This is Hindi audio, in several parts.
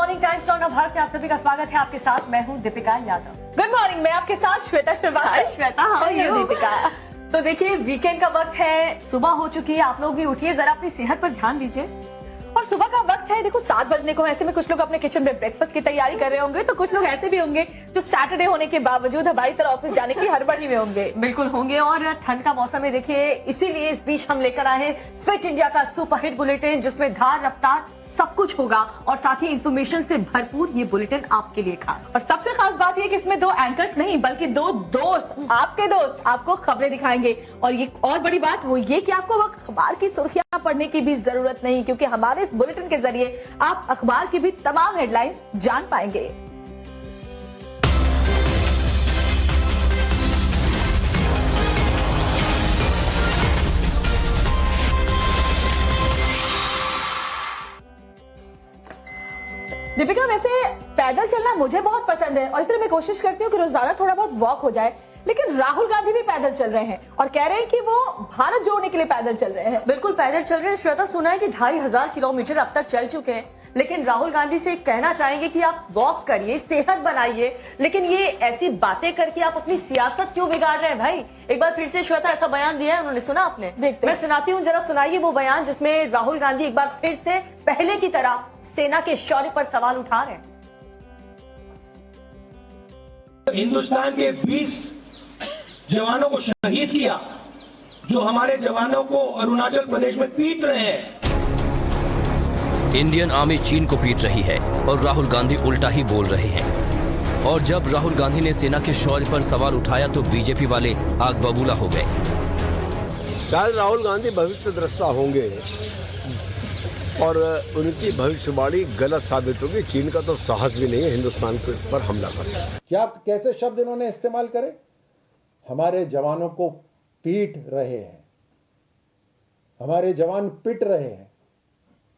मॉर्निंग टाइम्स ऑन भारत में आप सभी का स्वागत है। आपके साथ मैं हूं दीपिका यादव। गुड मॉर्निंग, मैं आपके साथ Shweta Srivastava. Shweta, how are you? Deepika. तो देखिए, वीकेंड का वक्त है, सुबह हो चुकी है, आप लोग भी उठिए, जरा अपनी सेहत पर ध्यान दीजिए। और सुबह का वक्त है, देखो 7 बजने को। ऐसे में कुछ लोग अपने किचन में ब्रेकफास्ट की तैयारी कर रहे होंगे, तो कुछ लोग ऐसे भी होंगे जो सैटरडे होने के बावजूद हमारी तरह ऑफिस जाने की हड़बड़ी में होंगे। बिल्कुल होंगे। और ठंड का मौसम है, देखिए इसीलिए इस बीच हम लेकर आए हैं फिट इंडिया का सुपरहिट बुलेटिन, जिसमें धार रफ्तार सब कुछ होगा और साथ ही इंफॉर्मेशन से भरपूर ये बुलेटिन आपके लिए खास। और सबसे खास बात ये कि इसमें 2 एंकर्स नहीं बल्कि 2 दोस्त, आपके दोस्त आपको खबरें दिखाएंगे। और ये और बड़ी बात वो ये कि आपको अखबार की सुर्खियां पढ़ने की भी जरूरत नहीं, क्योंकि हमारे इस बुलेटिन के जरिए आप अखबार की भी तमाम हेडलाइंस जान पाएंगे। दीपिका, वैसे पैदल चलना मुझे बहुत पसंद है और इसलिए मैं कोशिश करती हूँ कि रोजाना थोड़ा बहुत वॉक हो जाए। लेकिन राहुल गांधी भी पैदल चल रहे हैं और कह रहे हैं कि वो भारत जोड़ने के लिए पैदल चल रहे हैं। बिल्कुल पैदल चल रहे हैं। श्वेता, सुना है कि 2500 किलोमीटर अब तक चल चुके हैं, लेकिन राहुल गांधी से कहना चाहेंगे कि आप वॉक करिए, सेहत बनाइए, लेकिन ये ऐसी बातें करके आप अपनी सियासत क्यों बिगाड़ रहे हैं भाई? एक बार फिर से श्वेता ऐसा बयान दिया है उन्होंने, सुना आपने? मैं सुनाती हूँ, जरा सुनाइए वो बयान जिसमें राहुल गांधी एक बार फिर से पहले की तरह सेना के शौर्य पर सवाल उठा रहे हैं। हिंदुस्तान के 20 जवानों को शहीद किया, जो हमारे जवानों को अरुणाचल प्रदेश में पीट रहे हैं। इंडियन आर्मी चीन को पीट रही है और राहुल गांधी उल्टा ही बोल रहे हैं। और जब राहुल गांधी ने सेना के शौर्य पर सवाल उठाया तो बीजेपी वाले आग बबूला हो गए। शायद राहुल गांधी भविष्य दृष्टा होंगे और उनकी भविष्यवाणी गलत साबित होगी। चीन का तो साहस भी नहीं है हिंदुस्तान पर हमला कर सकता। क्या कैसे शब्द इन्होंने इस्तेमाल करे? हमारे जवानों को पीट रहे हैं, हमारे जवान पिट रहे हैं,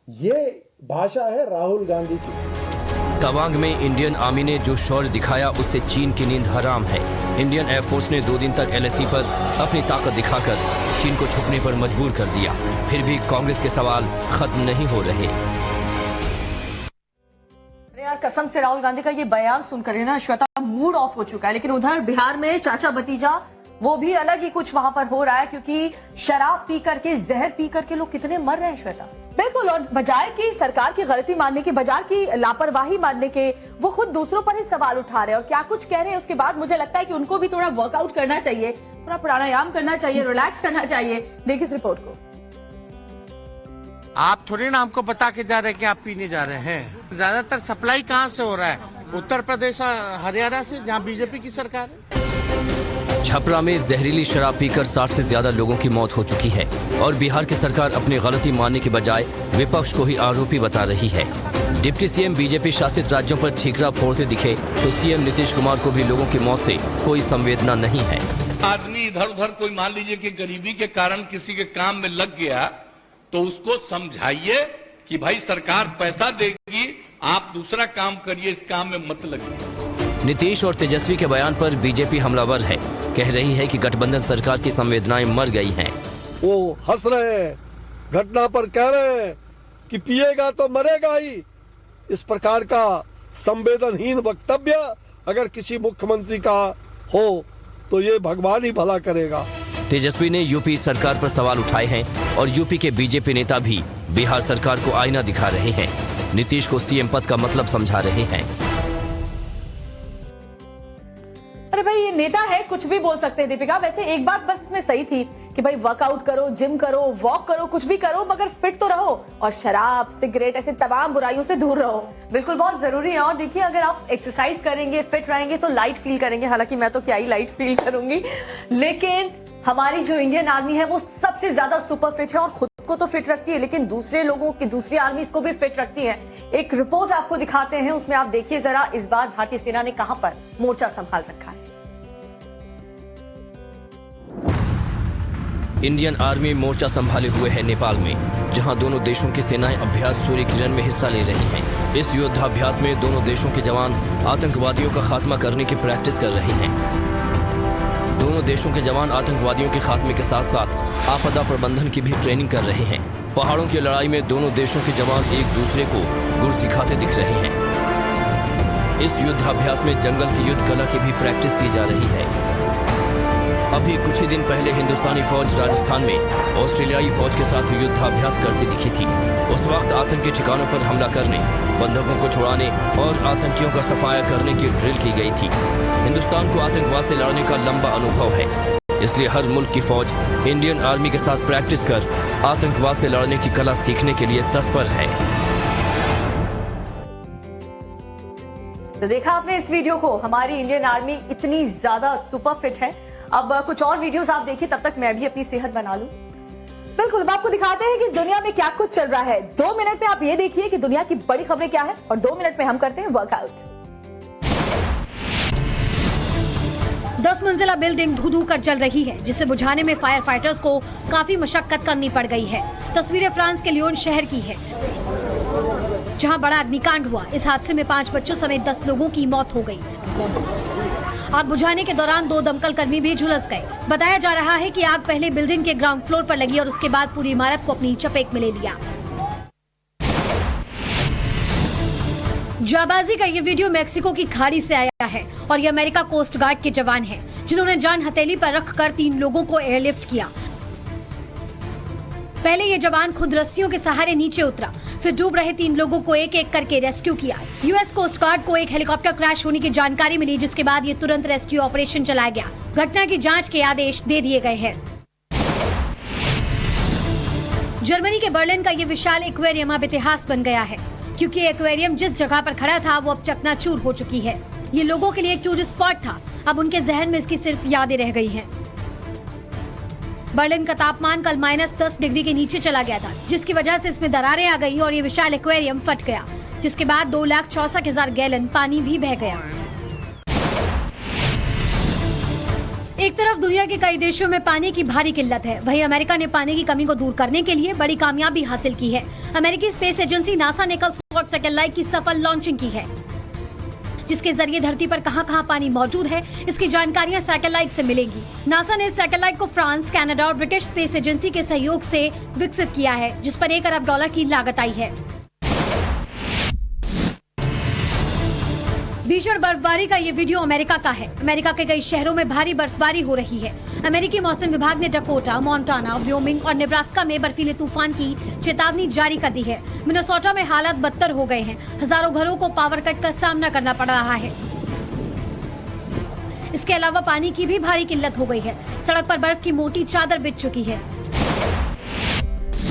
ये भाषा है राहुल गांधी की। तवांग में इंडियन आर्मी ने जो शौर्य दिखाया उससे चीन की नींद हराम है। इंडियन एयरफोर्स ने 2 दिन तक LAC पर अपनी ताकत दिखाकर चीन को झुकने पर मजबूर कर दिया। फिर भी कांग्रेस के सवाल खत्म नहीं हो रहे। अरे यार, कसम से राहुल गांधी का ये बयान सुनकर ना श्वेता मूड ऑफ हो चुका है। लेकिन उधर बिहार में चाचा भतीजा वो भी अलग ही कुछ वहां पर हो रहा है, क्योंकि शराब पी करके, जहर पी करके लोग कितने मर रहे हैं श्वेता। बिल्कुल, और बजाय की सरकार की गलती मानने के, बजाय की लापरवाही मानने के, वो खुद दूसरों पर ही सवाल उठा रहे हैं और क्या कुछ कह रहे हैं। उसके बाद मुझे लगता है कि उनको भी थोड़ा वर्कआउट करना चाहिए, थोड़ा प्राणायाम करना चाहिए, रिलैक्स करना चाहिए। देखिए इस रिपोर्ट को। आप थोड़ी ना हमको बता के जा रहे हैं कि आप पीने जा रहे हैं। ज्यादातर सप्लाई कहाँ से हो रहा है? उत्तर प्रदेश और हरियाणा से, जहाँ बीजेपी की सरकार है। छपरा में जहरीली शराब पीकर 60 से ज्यादा लोगों की मौत हो चुकी है और बिहार की सरकार अपनी गलती मानने के बजाय विपक्ष को ही आरोपी बता रही है। डिप्टी सीएम बीजेपी शासित राज्यों पर ठीकरा फोड़ते दिखे तो सीएम नीतीश कुमार को भी लोगों की मौत से कोई संवेदना नहीं है। आदमी इधर उधर कोई मान लीजिए कि गरीबी के कारण किसी के काम में लग गया, तो उसको समझाइए कि भाई सरकार पैसा देगी, आप दूसरा काम करिए, इस काम में मत लगिए। नीतीश और तेजस्वी के बयान पर बीजेपी हमलावर है, कह रही है कि गठबंधन सरकार की संवेदनाएं मर गई हैं। वो हंस रहे हैं, घटना पर कह रहे हैं कि पिएगा तो मरेगा ही। इस प्रकार का संवेदनहीन वक्तव्य अगर किसी मुख्यमंत्री का हो तो ये भगवान ही भला करेगा। तेजस्वी ने यूपी सरकार पर सवाल उठाए हैं और यूपी के बीजेपी नेता भी बिहार सरकार को आईना दिखा रहे हैं। नीतीश को सीएम पद का मतलब समझा रहे हैं। अरे भाई, ये नेता है, कुछ भी बोल सकते हैं दीपिका। वैसे एक बात बस इसमें सही थी कि भाई वर्कआउट करो, जिम करो, वॉक करो, कुछ भी करो, मगर फिट तो रहो और शराब, सिगरेट, ऐसे तमाम बुराइयों से दूर रहो। बिल्कुल, बहुत जरूरी है। और देखिए, अगर आप एक्सरसाइज करेंगे, फिट रहेंगे तो लाइट फील करेंगे। हालांकि मैं तो क्या ही लाइट फील करूंगी, लेकिन हमारी जो इंडियन आर्मी है वो सबसे ज्यादा सुपर फिट है और खुद को तो फिट रखती है, लेकिन दूसरे लोगों की, दूसरी आर्मी को भी फिट रखती है। एक रिपोर्ट आपको दिखाते हैं, उसमें आप देखिए जरा इस बार भारतीय सेना ने कहां पर मोर्चा संभाल रखा है। इंडियन आर्मी मोर्चा संभाले हुए है नेपाल में, जहां दोनों देशों की सेनाएं अभ्यास सूर्य किरण में हिस्सा ले रही हैं। इस युद्धाभ्यास में दोनों देशों के जवान आतंकवादियों का खात्मा करने की प्रैक्टिस कर रहे हैं। दोनों देशों के जवान आतंकवादियों के खात्मे के साथ साथ आपदा प्रबंधन की भी ट्रेनिंग कर रहे हैं। पहाड़ों की लड़ाई में दोनों देशों के जवान एक दूसरे को गुर सिखाते दिख रहे हैं। इस युद्धाभ्यास में जंगल की युद्ध कला की भी प्रैक्टिस की जा रही है। अभी कुछ ही दिन पहले हिंदुस्तानी फौज राजस्थान में ऑस्ट्रेलियाई फौज के साथ युद्धाभ्यास करती दिखी थी। उस वक्त आतंकी ठिकानों पर हमला करने, बंधकों को छुड़ाने और आतंकियों का सफाया करने की ड्रिल की गई थी। हिंदुस्तान को आतंकवाद से लड़ने का लंबा अनुभव है, इसलिए हर मुल्क की फौज इंडियन आर्मी के साथ प्रैक्टिस कर आतंकवाद से लड़ने की कला सीखने के लिए तत्पर है। तो देखा आपने इस वीडियो को, हमारी इंडियन आर्मी इतनी ज्यादा सुपर फिट है। अब कुछ और वीडियोस आप देखिए, तब तक मैं भी अपनी सेहत बना लूं। बिल्कुल, अब आपको दिखाते हैं कि दुनिया में क्या कुछ चल रहा है। 2 मिनट में आप ये देखिए कि दुनिया की बड़ी खबरें क्या है, और 2 मिनट में हम करते हैं वर्कआउट। 10 मंजिला बिल्डिंग धू-धू कर जल रही है, जिसे बुझाने में फायर फाइटर्स को काफी मशक्कत करनी पड़ गई है। तस्वीरें फ्रांस के लियोन शहर की है, जहां बड़ा अग्निकांड हुआ। इस हादसे में 5 बच्चों समेत 10 लोगों की मौत हो गई। आग बुझाने के दौरान 2 दमकल कर्मी भी झुलस गए। बताया जा रहा है कि आग पहले बिल्डिंग के ग्राउंड फ्लोर पर लगी और उसके बाद पूरी इमारत को अपनी चपेट में ले लिया। जाबाजी का ये वीडियो मेक्सिको की खाड़ी से आया है और ये अमेरिका कोस्ट गार्ड के जवान हैं, जिन्होंने जान हथेली पर रखकर 3 लोगों को एयरलिफ्ट किया। पहले ये जवान खुद रस्सियों के सहारे नीचे उतरा, फिर डूब रहे 3 लोगों को एक एक करके रेस्क्यू किया। यूएस कोस्ट गार्ड को एक हेलीकॉप्टर क्रैश होने की जानकारी मिली, जिसके बाद ये तुरंत रेस्क्यू ऑपरेशन चलाया गया। घटना की जांच के आदेश दे दिए गए हैं। जर्मनी के बर्लिन का ये विशाल एक्वेरियम अब इतिहास बन गया है, क्योंकि एक्वेरियम जिस जगह पर खड़ा था वो अब चकनाचूर हो चुकी है। ये लोगों के लिए एक टूरिस्ट स्पॉट था, अब उनके जहन में इसकी सिर्फ यादें रह गई हैं। बर्लिन का तापमान कल -10 डिग्री के नीचे चला गया था, जिसकी वजह से इसमें दरारें आ गई और ये विशाल एक्वेरियम फट गया, जिसके बाद 2,64,000 गैलन पानी भी बह गया। एक तरफ दुनिया के कई देशों में पानी की भारी किल्लत है, वहीं अमेरिका ने पानी की कमी को दूर करने के लिए बड़ी कामयाबी हासिल की है। अमेरिकी स्पेस एजेंसी नासा ने कल स्कॉट सैटेलाइट की सफल लॉन्चिंग की है, जिसके जरिए धरती पर कहां-कहां पानी मौजूद है, इसकी जानकारियां सैटेलाइट से मिलेंगी। नासा ने इस सैटेलाइट को फ्रांस, कनाडा और ब्रिटिश स्पेस एजेंसी के सहयोग से विकसित किया है, जिस पर $1 अरब की लागत आई है। भीषण बर्फबारी का ये वीडियो अमेरिका का है। अमेरिका के कई शहरों में भारी बर्फबारी हो रही है। अमेरिकी मौसम विभाग ने डकोटा, मोंटाना, व्योमिंग और नेब्रास्का में बर्फीले तूफान की चेतावनी जारी कर दी है। मिनेसोटा में हालात बदतर हो गए हैं, हजारों घरों को पावर कट का सामना करना पड़ रहा है। इसके अलावा पानी की भी भारी किल्लत हो गई है, सड़क पर बर्फ की मोटी चादर बिछ चुकी है।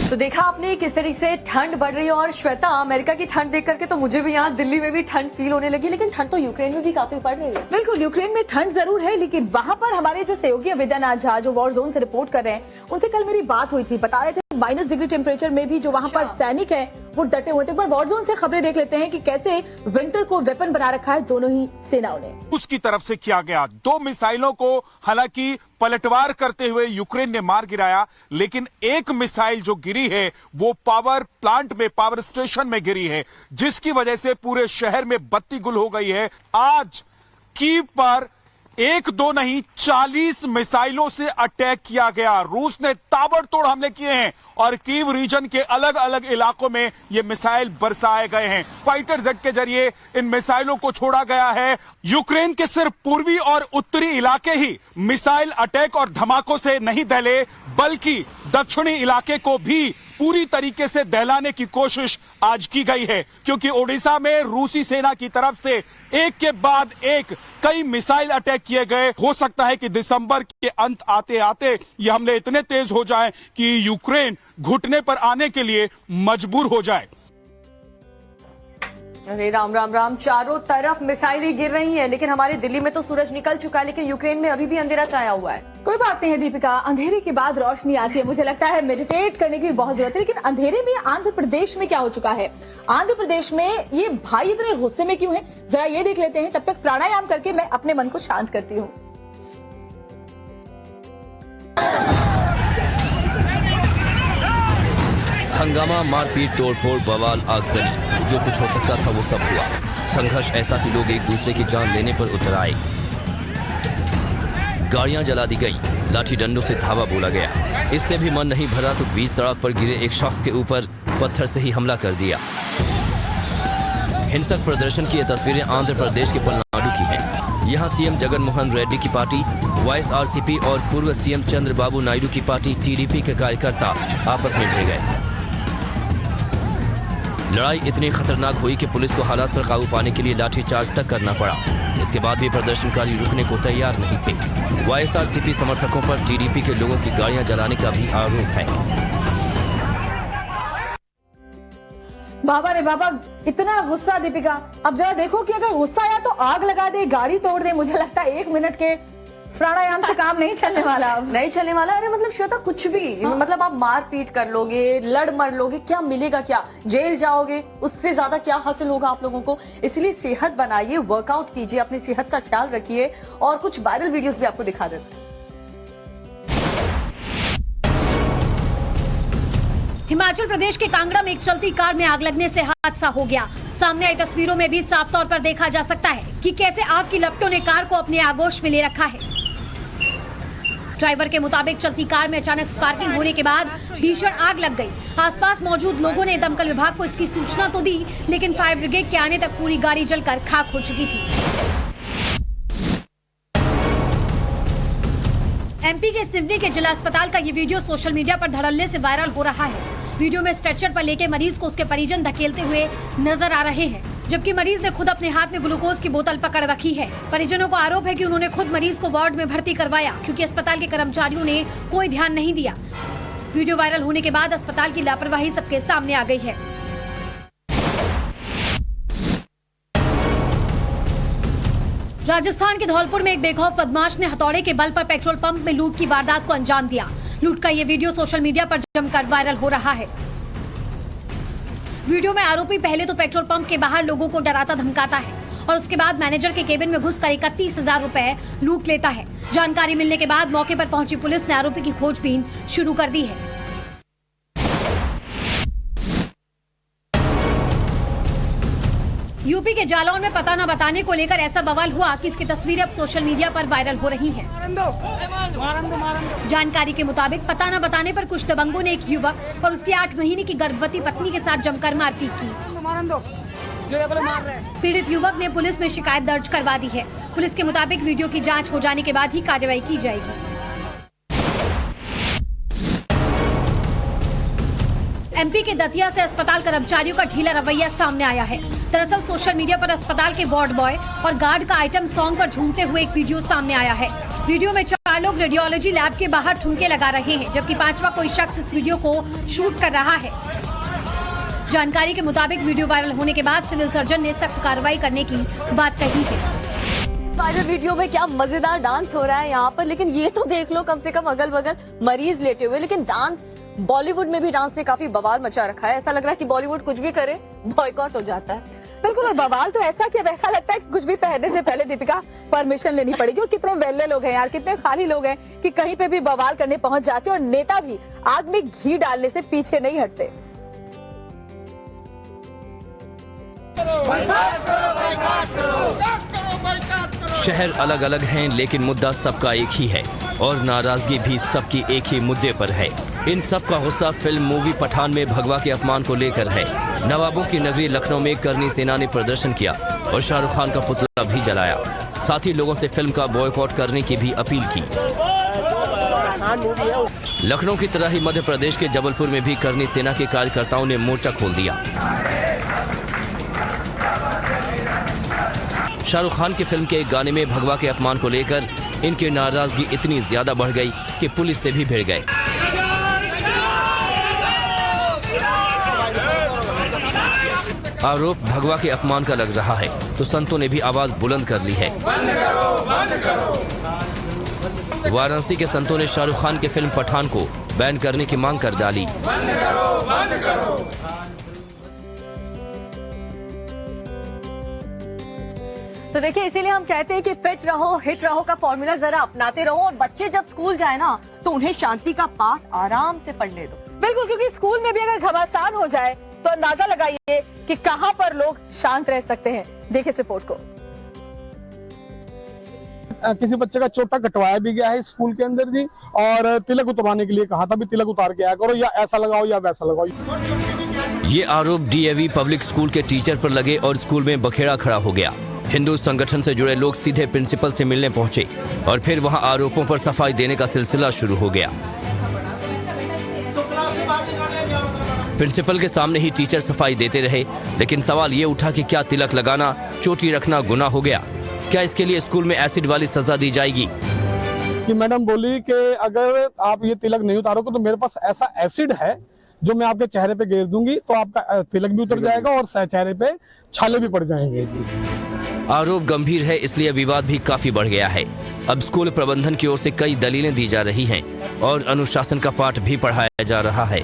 तो देखा आपने किस तरीके से ठंड बढ़ रही है। और श्वेता, अमेरिका की ठंड देख करके तो मुझे भी यहाँ दिल्ली में भी ठंड फील होने लगी, लेकिन ठंड तो यूक्रेन में भी काफी पड़ रही है। बिल्कुल, यूक्रेन में ठंड जरूर है, लेकिन वहां पर हमारे जो सहयोगी विद्यानाथ झा जो वॉर जोन से रिपोर्ट कर रहे हैं, उनसे कल मेरी बात हुई थी। बता रहे थे -, डिग्री टेम्परेचर में भी जो वहां पर सैनिक है वो डटे हुए थे। एक बार वॉर जोन से खबरें देख लेते हैं कि कैसे विंटर को वेपन बना रखा है दोनों ही सेनाओं ने। उसकी तरफ से किया गया 2 मिसाइलों को हालांकि पलटवार करते हुए यूक्रेन ने मार गिराया, लेकिन एक मिसाइल जो गिरी है वो पावर प्लांट में, पावर स्टेशन में गिरी है, जिसकी वजह से पूरे शहर में बत्ती गुल हो गई है। आज कीव पर 1-2 नहीं 40 मिसाइलों से अटैक किया गया। रूस ने ताबड़तोड़ हमले किए हैं और कीव रीजन के अलग अलग इलाकों में ये मिसाइल बरसाए गए हैं। फाइटर जेट के जरिए इन मिसाइलों को छोड़ा गया है। यूक्रेन के सिर्फ पूर्वी और उत्तरी इलाके ही मिसाइल अटैक और धमाकों से नहीं दहले, बल्कि दक्षिणी इलाके को भी पूरी तरीके से दहलाने की कोशिश आज की गई है, क्योंकि ओडिशा में रूसी सेना की तरफ से एक के बाद एक कई मिसाइल अटैक किए गए। हो सकता है कि दिसंबर के अंत आते आते ये हमले इतने तेज हो जाएं कि यूक्रेन घुटने पर आने के लिए मजबूर हो जाए। अरे राम राम राम, चारों तरफ मिसाइलें गिर रही हैं, लेकिन हमारे दिल्ली में तो सूरज निकल चुका है, लेकिन यूक्रेन में अभी भी अंधेरा छाया हुआ है। कोई बात नहीं है दीपिका, अंधेरे के बाद रोशनी आती है। मुझे लगता है मेडिटेट करने की भी बहुत जरूरत है। लेकिन अंधेरे में आंध्र प्रदेश में क्या हो चुका है? आंध्र प्रदेश में ये भाई इतने गुस्से में क्यों है, जरा ये देख लेते हैं। तब तक प्राणायाम करके मैं अपने मन को शांत करती हूँ। हंगामा, मारपीट, तोड़फोड़, बवाल, आगजनी, जो कुछ हो सकता था वो सब हुआ। संघर्ष ऐसा कि लोग एक दूसरे की जान लेने पर उतर आए। गाड़ियां जला दी गई, लाठी डंडों से धावा बोला गया। इससे भी मन नहीं भरा तो बीच सड़क पर गिरे एक शख्स के ऊपर पत्थर से ही हमला कर दिया। हिंसक प्रदर्शन की ये तस्वीरें आंध्र प्रदेश के पलनाडु की हैं। यहाँ सीएम जगन मोहन रेड्डी की पार्टी, वाईएसआरसीपी और पूर्व सीएम चंद्रबाबू नायडू की पार्टी टीडीपी के कार्यकर्ता आपस में भिड़ गए। लड़ाई इतनी खतरनाक हुई कि पुलिस को हालात पर काबू पाने के लिए लाठीचार्ज तक करना पड़ा। इसके बाद भी प्रदर्शनकारी रुकने को तैयार नहीं थे। वाईएसआरसीपी समर्थकों पर टीडीपी के लोगों की गाड़ियां जलाने का भी आरोप है। बाबा रे बाबा, इतना गुस्सा दीपिका। अब जरा देखो कि अगर गुस्सा आया तो आग लगा दे, गाड़ी तोड़ दे। मुझे लगता है 1 मिनट के प्राणायाम से काम नहीं चलने वाला। अब नहीं चलने वाला। अरे मतलब श्वेता, कुछ भी मतलब आप मार पीट कर लोगे, लड़ मर लोगे, क्या मिलेगा? क्या जेल जाओगे? उससे ज्यादा क्या हासिल होगा आप लोगों को? इसलिए सेहत बनाइए, वर्कआउट कीजिए, अपनी सेहत का ख्याल रखिए। और कुछ वायरल वीडियोस भी आपको दिखा देते हैं। हिमाचल प्रदेश के कांगड़ा में एक चलती कार में आग लगने से हादसा हो गया। सामने आई तस्वीरों में भी साफ तौर पर देखा जा सकता है कि कैसे आग की लपटों ने कार को अपने आगोश में ले रखा है। ड्राइवर के मुताबिक चलती कार में अचानक स्पार्किंग होने के बाद भीषण आग लग गई। आसपास मौजूद लोगों ने दमकल विभाग को इसकी सूचना तो दी, लेकिन फायर ब्रिगेड के आने तक पूरी गाड़ी जलकर खाक हो चुकी थी। एमपी के सिवनी के जिला अस्पताल का ये वीडियो सोशल मीडिया पर धड़ल्ले से वायरल हो रहा है। वीडियो में स्ट्रेचर पर लेके मरीज को उसके परिजन धकेलते हुए नजर आ रहे हैं, जबकि मरीज ने खुद अपने हाथ में ग्लूकोज की बोतल पकड़ रखी है। परिजनों को आरोप है कि उन्होंने खुद मरीज को वार्ड में भर्ती करवाया, क्योंकि अस्पताल के कर्मचारियों ने कोई ध्यान नहीं दिया। वीडियो वायरल होने के बाद अस्पताल की लापरवाही सबके सामने आ गई है। राजस्थान के धौलपुर में एक बेखौफ बदमाश ने हथौड़े के बल पर पेट्रोल पंप में लूट की वारदात को अंजाम दिया। लूट का ये वीडियो सोशल मीडिया पर जमकर वायरल हो रहा है। वीडियो में आरोपी पहले तो पेट्रोल पंप के बाहर लोगों को डराता धमकाता है और उसके बाद मैनेजर के केबिन में घुसकर 31,000 रुपए लूट लेता है। जानकारी मिलने के बाद मौके पर पहुंची पुलिस ने आरोपी की खोजबीन शुरू कर दी है। यूपी के जालौन में पता न बताने को लेकर ऐसा बवाल हुआ कि इसकी तस्वीरें अब सोशल मीडिया पर वायरल हो रही हैं। जानकारी के मुताबिक पता न बताने पर कुछ दबंगों ने एक युवक और उसकी 8 महीने की गर्भवती पत्नी के साथ जमकर मारपीट की। पीड़ित युवक ने पुलिस में शिकायत दर्ज करवा दी है। पुलिस के मुताबिक वीडियो की जाँच हो जाने के बाद ही कार्रवाई की जाएगी। एमपी के दतिया से अस्पताल कर्मचारियों का ढीला रवैया सामने आया है। दरअसल सोशल मीडिया पर अस्पताल के वार्ड बॉय और गार्ड का आइटम सॉन्ग पर झूमते हुए एक वीडियो सामने आया है। वीडियो में 4 लोग रेडियोलॉजी लैब के बाहर ठुमके लगा रहे हैं, जबकि 5वां कोई शख्स इस वीडियो को शूट कर रहा है। जानकारी के मुताबिक वीडियो वायरल होने के बाद सिविल सर्जन ने सख्त कार्रवाई करने की बात कही है। वायरल वीडियो में क्या मजेदार डांस हो रहा है यहाँ पर, लेकिन ये तो देख लो, कम से कम अगल बगल मरीज लेटे हुए। लेकिन डांस, बॉलीवुड में भी डांस ने काफी बवाल मचा रखा है। ऐसा लग रहा है कि बॉलीवुड कुछ भी करे बॉयकॉट हो जाता है। बिल्कुल, और बवाल तो ऐसा कि अब ऐसा लगता है कि कुछ भी पहनने से पहले दीपिका परमिशन लेनी पड़ेगी। और कितने वेले लोग हैं यार, कितने खाली लोग हैं कि कहीं पे भी बवाल करने पहुंच जाते हैं। और नेता भी आग में घी डालने से पीछे नहीं हटते। शहर अलग अलग हैं, लेकिन मुद्दा सबका एक ही है और नाराजगी भी सबकी एक ही मुद्दे पर है। इन सब का गुस्सा फिल्म मूवी पठान में भगवा के अपमान को लेकर है। नवाबों की नगरी लखनऊ में करनी सेना ने प्रदर्शन किया और शाहरुख खान का पुतला भी जलाया। साथ ही लोगों से फिल्म का बॉयकॉट करने की भी अपील की। लखनऊ की तरह ही मध्य प्रदेश के जबलपुर में भी करनी सेना के कार्यकर्ताओं ने मोर्चा खोल दिया। शाहरुख खान की फिल्म के एक गाने में भगवा के अपमान को लेकर इनकी नाराजगी इतनी ज्यादा बढ़ गई कि पुलिस से भी भिड़ गए। आरोप भगवा के अपमान का लग रहा है तो संतों ने भी आवाज बुलंद कर ली है। वाराणसी के संतों ने शाहरुख खान की फिल्म पठान को बैन करने की मांग कर डाली। तो देखिए, इसीलिए हम कहते हैं कि फिट रहो, हिट रहो का फॉर्मूला जरा अपनाते रहो। और बच्चे जब स्कूल जाए ना, तो उन्हें शांति का पाठ आराम से पढ़ने दो। बिल्कुल, क्योंकि स्कूल में भी अगर घमासान हो जाए तो अंदाजा लगाइए कि कहां पर लोग शांत रह सकते हैं। देखिए इस रिपोर्ट को। किसी बच्चे का चोटा कटवाया भी गया है स्कूल के अंदर जी, और तिलक उतरवाने के लिए कहा था भी तिलक उतार के आया करो, या ऐसा लगाओ या वैसा लगाओ। ये आरोप डीएवी पब्लिक स्कूल के टीचर पर लगे और स्कूल में बखेड़ा खड़ा हो गया। हिंदू संगठन से जुड़े लोग सीधे प्रिंसिपल से मिलने पहुंचे और फिर वहां आरोपों पर सफाई देने का सिलसिला शुरू हो गया। प्रिंसिपल के सामने ही टीचर सफाई देते रहे, लेकिन सवाल ये उठा कि क्या तिलक लगाना, चोटी रखना गुनाह हो गया? क्या इसके लिए स्कूल में एसिड वाली सजा दी जाएगी? कि मैडम बोली कि अगर आप ये तिलक नहीं उतारोगे तो मेरे पास ऐसा एसिड है जो मैं आपके चेहरे पे गिर दूंगी तो आपका तिलक भी उतर जाएगा और चेहरे पे छाले भी पड़ जाएंगे जी। आरोप गंभीर है, इसलिए विवाद भी काफी बढ़ गया है। अब स्कूल प्रबंधन की ओर से कई दलीलें दी जा रही हैं और अनुशासन का पाठ भी पढ़ाया जा रहा है।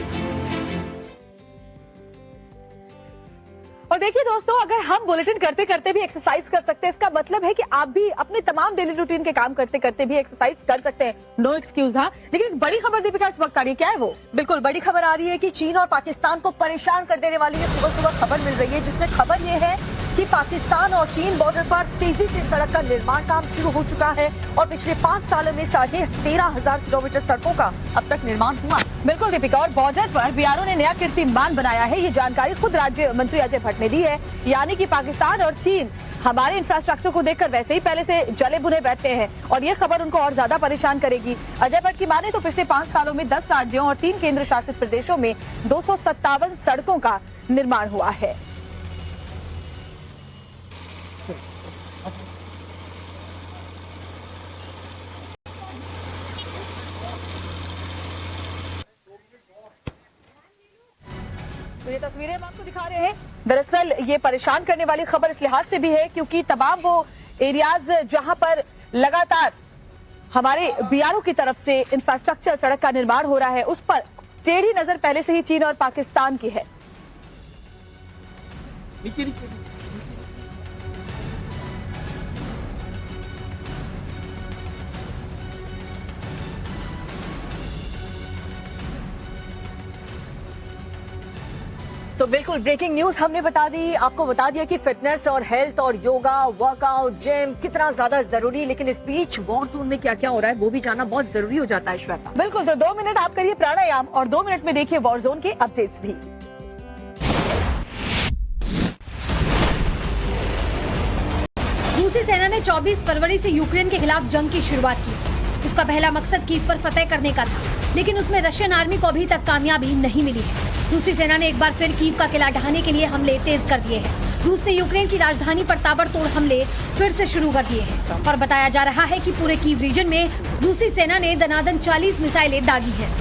और देखिए दोस्तों, अगर हम बुलेटिन करते करते भी एक्सरसाइज कर सकते हैं, इसका मतलब है कि आप भी अपने तमाम डेली रूटीन के काम करते करते भी एक्सरसाइज कर सकते हैं। No excuse. हाँ, लेकिन एक बड़ी खबर दीपिका इस वक्त आ रही है, क्या है वो? बिल्कुल बड़ी खबर आ रही है कि चीन और पाकिस्तान को परेशान कर देने वाली ये सुबह सुबह खबर मिल रही है, जिसमें खबर ये है कि पाकिस्तान और चीन बॉर्डर पर तेजी से सड़क का निर्माण काम शुरू हो चुका है और पिछले 5 सालों में 13,500 किलोमीटर सड़कों का अब तक निर्माण हुआ। बिल्कुल दीपिका, और बॉर्डर पर बीआरओ ने नया कीर्तिमान बनाया है। ये जानकारी खुद राज्य मंत्री अजय भट्ट ने दी है। यानी कि पाकिस्तान और चीन हमारे इंफ्रास्ट्रक्चर को देखकर वैसे ही पहले से जले भुने बैठे हैं और ये खबर उनको और ज्यादा परेशान करेगी। अजय भट्ट की माने तो पिछले 5 सालों में 10 राज्यों और 3 केंद्र शासित प्रदेशों में 257 सड़कों का निर्माण हुआ है। तो ये तस्वीरें हम आपको दिखा रहे हैं। दरअसल ये परेशान करने वाली खबर इस लिहाज से भी है क्योंकि तमाम वो एरियाज जहां पर लगातार हमारे बीआरओ की तरफ से इंफ्रास्ट्रक्चर सड़क का निर्माण हो रहा है, उस पर टेढ़ी नजर पहले से ही चीन और पाकिस्तान की है। तो बिल्कुल ब्रेकिंग न्यूज हमने आपको बता दिया कि फिटनेस और हेल्थ और योगा, वर्कआउट, जिम कितना ज्यादा जरूरी, लेकिन इस बीच वॉर जोन में क्या क्या हो रहा है वो भी जानना बहुत जरूरी हो जाता है। श्वेता, बिल्कुल, तो 2 मिनट आप करिए प्राणायाम और 2 मिनट में देखिए वॉर जोन के अपडेट्स भी। रूसी सेना ने 24 फरवरी से यूक्रेन के खिलाफ जंग की शुरुआत की। उसका पहला मकसद कीव पर फतेह करने का था, लेकिन उसमें रशियन आर्मी को अभी तक कामयाबी नहीं मिली है। रूसी सेना ने एक बार फिर कीव का किला ढहाने के लिए हमले तेज कर दिए हैं। रूस ने यूक्रेन की राजधानी पर ताबड़तोड़ हमले फिर से शुरू कर दिए हैं और बताया जा रहा है कि पूरे कीव रीजन में रूसी सेना ने दनादन 40 मिसाइलें दागी हैं।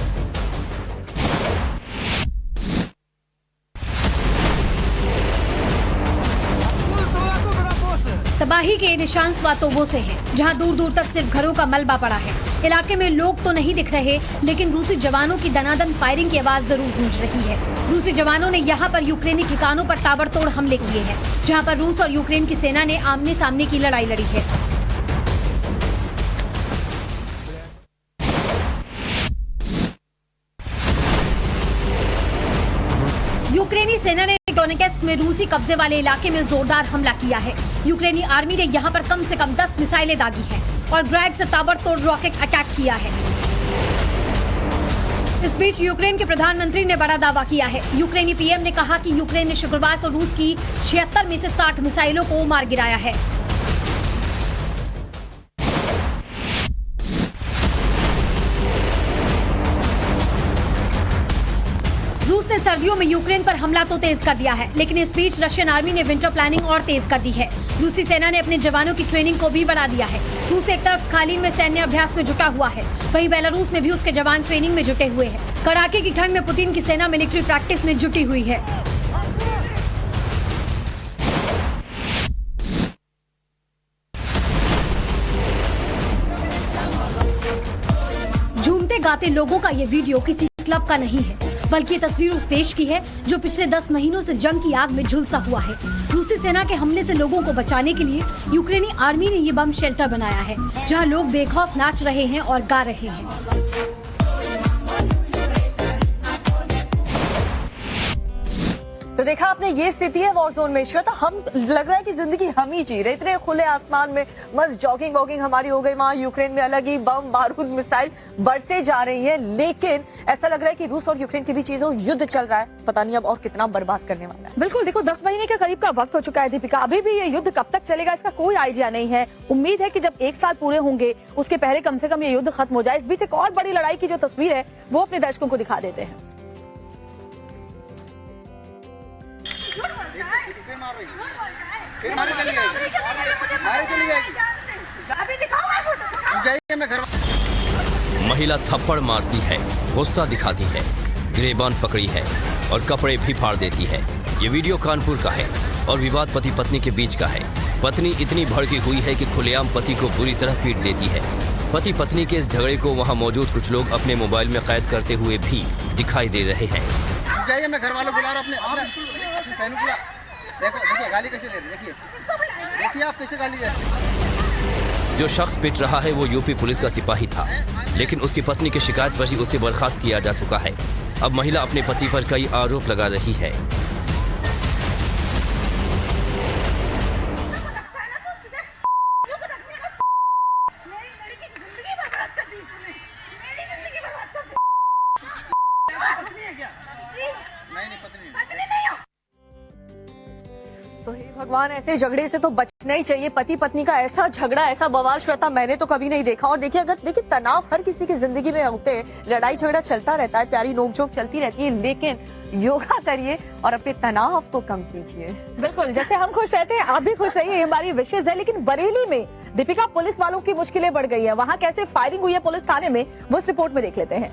तबाही के निशान स्वातोवो से हैं, जहां दूर दूर तक सिर्फ घरों का मलबा पड़ा है। इलाके में लोग तो नहीं दिख रहे, लेकिन रूसी जवानों की दनादन फायरिंग की आवाज जरूर गूंज रही है। रूसी जवानों ने यहां पर यूक्रेनी ठिकानों पर ताबड़तोड़ हमले किए हैं, जहां पर रूस और यूक्रेन की सेना ने आमने सामने की लड़ाई लड़ी है। यूक्रेनी सेना ने डोनेट्स्क में रूसी कब्जे वाले इलाके में जोरदार हमला किया है। यूक्रेनी आर्मी ने यहां पर कम से कम 10 मिसाइलें दागी हैं और ग्रैग से ताबड़तोड़ रॉकेट अटैक किया है। इस बीच यूक्रेन के प्रधानमंत्री ने बड़ा दावा किया है। यूक्रेनी पीएम ने कहा कि यूक्रेन ने शुक्रवार को रूस की 76 में से 60 मिसाइलों को मार गिराया है। रूस ने सर्दियों में यूक्रेन पर हमला तो तेज कर दिया है, लेकिन इस बीच रशियन आर्मी ने विंटर प्लानिंग और तेज कर दी है। रूसी सेना ने अपने जवानों की ट्रेनिंग को भी बढ़ा दिया है। रूस एक तरफ स्खालिन में सैन्य अभ्यास में जुटा हुआ है, वहीं बेलारूस में भी उसके जवान ट्रेनिंग में जुटे हुए हैं। कड़ाके की ठंड में पुतिन की सेना मिलिट्री प्रैक्टिस में जुटी हुई है। झूमते गाते लोगों का ये वीडियो किसी क्लब का नहीं है, बल्कि ये तस्वीर उस देश की है जो पिछले 10 महीनों से जंग की आग में झुलसा हुआ है। रूसी सेना के हमले से लोगों को बचाने के लिए यूक्रेनी आर्मी ने ये बम शेल्टर बनाया है, जहां लोग बेखौफ नाच रहे हैं और गा रहे हैं। तो देखा आपने, ये स्थिति है वॉर जोन में। श्वेता, हम लग रहा है कि जिंदगी हम ही जी रहे, इतने खुले आसमान में मस्त जॉगिंग वॉगिंग हमारी हो गई। वहां यूक्रेन में अलग ही बम बारूद मिसाइल बरसे जा रही है, लेकिन ऐसा लग रहा है कि रूस और यूक्रेन की भी चीजों युद्ध चल रहा है। पता नहीं अब और कितना बर्बाद करने वाला है। बिल्कुल, देखो 10 महीने के करीब का वक्त हो चुका है दीपिका, अभी भी ये युद्ध कब तक चलेगा इसका कोई आइडिया नहीं है। उम्मीद है कि जब 1 साल पूरे होंगे उसके पहले कम से कम ये युद्ध खत्म हो जाए। इस बीच एक और बड़ी लड़ाई की जो तस्वीर है वो अपने दर्शकों को दिखा देते हैं। महिला थप्पड़ मारती है, गुस्सा दिखाती है, गिरेबान पकड़ी है और कपड़े भी फाड़ देती है। ये वीडियो कानपुर का है और विवाद पति पत्नी के बीच का है। पत्नी इतनी भड़की हुई है कि खुलेआम पति को बुरी तरह पीट देती है। पति पत्नी के इस झगड़े को वहां मौजूद कुछ लोग अपने मोबाइल में कैद करते हुए भी दिखाई दे रहे हैं। जाइए, मैं घर वालों बुला रहा हूं अपने बहन को। देखो देखिए गाली कैसे दे रही है, देखिए आप कैसे गाली दे रहे हैं। जो शख्स पिट रहा है वो यूपी पुलिस का सिपाही था, लेकिन उसकी पत्नी की शिकायत पर ही उसे बर्खास्त किया जा चुका है। अब महिला अपने पति पर कई आरोप लगा रही है। तो हे भगवान, ऐसे झगड़े से तो बचना ही चाहिए। पति पत्नी का ऐसा झगड़ा, ऐसा बवाल श्वेता मैंने तो कभी नहीं देखा। और देखिए, देखिए तनाव हर किसी की जिंदगी में होते हैं, लड़ाई झगड़ा चलता रहता है, प्यारी नोकझोंक चलती रहती है, लेकिन योगा करिए और अपने तनाव को कम कीजिए। बिल्कुल, जैसे हम खुश रहते हैं आप भी खुश रहिए, हमारी विशेष है। लेकिन बरेली में दीपिका पुलिस वालों की मुश्किलें बढ़ गई है। वहाँ कैसे फायरिंग हुई है पुलिस थाने में, वो इस रिपोर्ट में देख लेते हैं।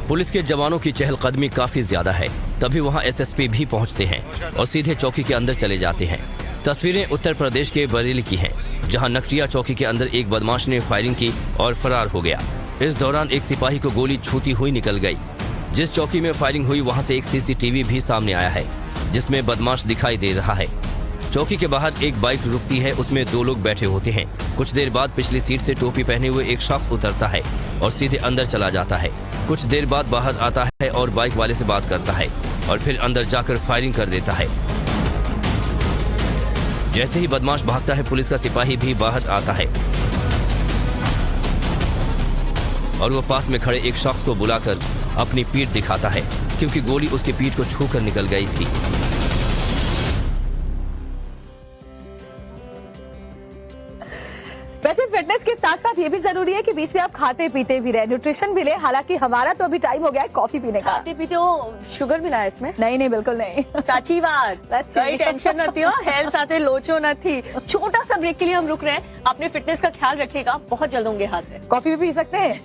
पुलिस के जवानों की चहलकदमी काफी ज्यादा है, तभी वहां एसएसपी भी पहुंचते हैं और सीधे चौकी के अंदर चले जाते हैं। तस्वीरें उत्तर प्रदेश के बरेली की हैं, जहां नकटिया चौकी के अंदर एक बदमाश ने फायरिंग की और फरार हो गया। इस दौरान एक सिपाही को गोली छूती हुई निकल गई। जिस चौकी में फायरिंग हुई वहां से एक सीसीटीवी भी सामने आया है, जिसमें बदमाश दिखाई दे रहा है। चौकी के बाहर एक बाइक रुकती है, उसमें 2 लोग बैठे होते हैं। कुछ देर बाद पिछली सीट से टोपी पहने हुए एक शख्स उतरता है और सीधे अंदर चला जाता है। कुछ देर बाद बाहर आता है और बाइक वाले से बात करता है और फिर अंदर जाकर फायरिंग कर देता है। जैसे ही बदमाश भागता है, पुलिस का सिपाही भी बाहर आता है और वो पास में खड़े एक शख्स को बुलाकर अपनी पीठ दिखाता है, क्योंकि गोली उसकी पीठ को छूकर निकल गई थी। वैसे फिटनेस के साथ साथ ये भी जरूरी है कि बीच में आप खाते पीते भी रहे, न्यूट्रिशन भी ले। हालांकि हमारा तो अभी टाइम हो गया है कॉफी पीने का। खाते पीते हो, शुगर मिला है इसमें? नहीं नहीं, बिल्कुल नहीं। साची बात, कोई टेंशन नहीं हो, हेल्थ साथे लोचो नहीं। छोटा सा ब्रेक के लिए हम रुक रहे हैं, अपने फिटनेस का ख्याल रखिएगा, बहुत जल्द होंगे हाथ से। कॉफी भी पी सकते हैं।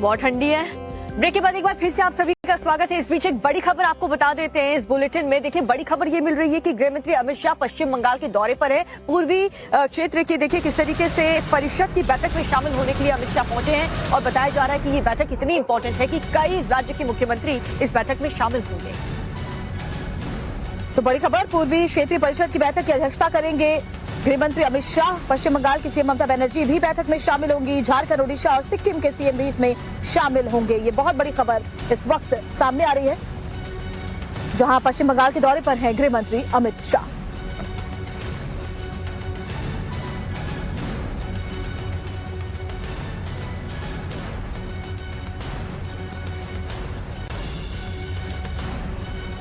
बहुत ठंडी है। ब्रेक के बाद एक बार फिर से आप सभी का स्वागत है। इस बीच एक बड़ी खबर आपको बता देते हैं इस बुलेटिन में। देखिए, बड़ी खबर ये मिल रही है कि गृह मंत्री अमित शाह पश्चिम बंगाल के दौरे पर है। पूर्वी क्षेत्र की देखिए किस तरीके से परिषद की बैठक में शामिल होने के लिए अमित शाह पहुंचे हैं और बताया जा रहा है कि ये बैठक इतनी इंपॉर्टेंट है कि कई राज्य के मुख्यमंत्री इस बैठक में शामिल होंगे। तो बड़ी खबर, पूर्वी क्षेत्रीय परिषद की बैठक की अध्यक्षता करेंगे गृह मंत्री अमित शाह। पश्चिम बंगाल की सीएम ममता बनर्जी भी बैठक में शामिल होंगी। झारखंड, ओडिशा और सिक्किम के सीएम भी इसमें शामिल होंगे। ये बहुत बड़ी खबर इस वक्त सामने आ रही है, जहां पश्चिम बंगाल के दौरे पर हैं गृह मंत्री अमित शाह।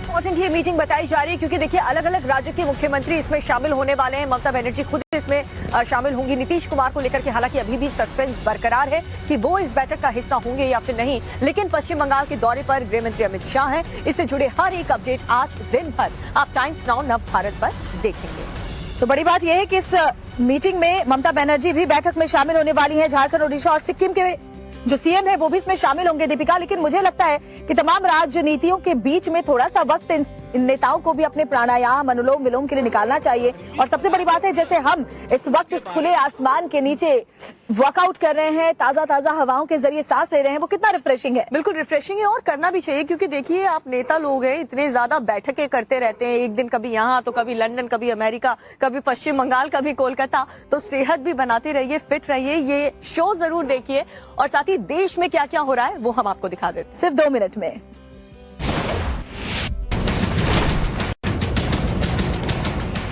इंपॉर्टेंट ये मीटिंग बताई जा रही है क्योंकि देखिए अलग अलग राज्य के मुख्यमंत्री इसमें शामिल होने वाले हैं। ममता बनर्जी खुद इसमें शामिल होंगी। नीतीश कुमार को लेकर के हालांकि अभी भी सस्पेंस बरकरार है कि वो इस बैठक का हिस्सा होंगे या फिर नहीं, लेकिन पश्चिम बंगाल के दौरे पर गृह मंत्री अमित शाह हैं। इससे जुड़े हर एक अपडेट आज दिन भर आप टाइम्स नाउ नव भारत पर देखेंगे। तो बड़ी बात यह है कि इस मीटिंग में ममता बनर्जी भी बैठक में शामिल होने वाली है। झारखंड, ओडिशा और सिक्किम के जो सीएम है वो भी इसमें शामिल होंगे दीपिका। लेकिन मुझे लगता है कि तमाम राजनीतियों के बीच में थोड़ा सा वक्त इन नेताओं को भी अपने प्राणायाम, अनुलोम विलोम के लिए निकालना चाहिए। और सबसे बड़ी बात है, जैसे हम इस वक्त इस खुले आसमान के नीचे वर्कआउट कर रहे हैं, ताजा ताजा हवाओं के जरिए सांस ले रहे हैं, वो कितना रिफ्रेशिंग है। बिल्कुल रिफ्रेशिंग है और करना भी चाहिए क्योंकि देखिए आप नेता लोग हैं, इतने ज्यादा बैठकें करते रहते हैं, एक दिन कभी यहाँ तो कभी लंदन, कभी अमेरिका, कभी पश्चिम बंगाल, कभी कोलकाता। तो सेहत भी बनाते रहिए, फिट रहिए, ये शो जरूर देखिए और साथ ही अभी देश में क्या क्या हो रहा है वो हम आपको दिखा देते हैं सिर्फ 2 मिनट में।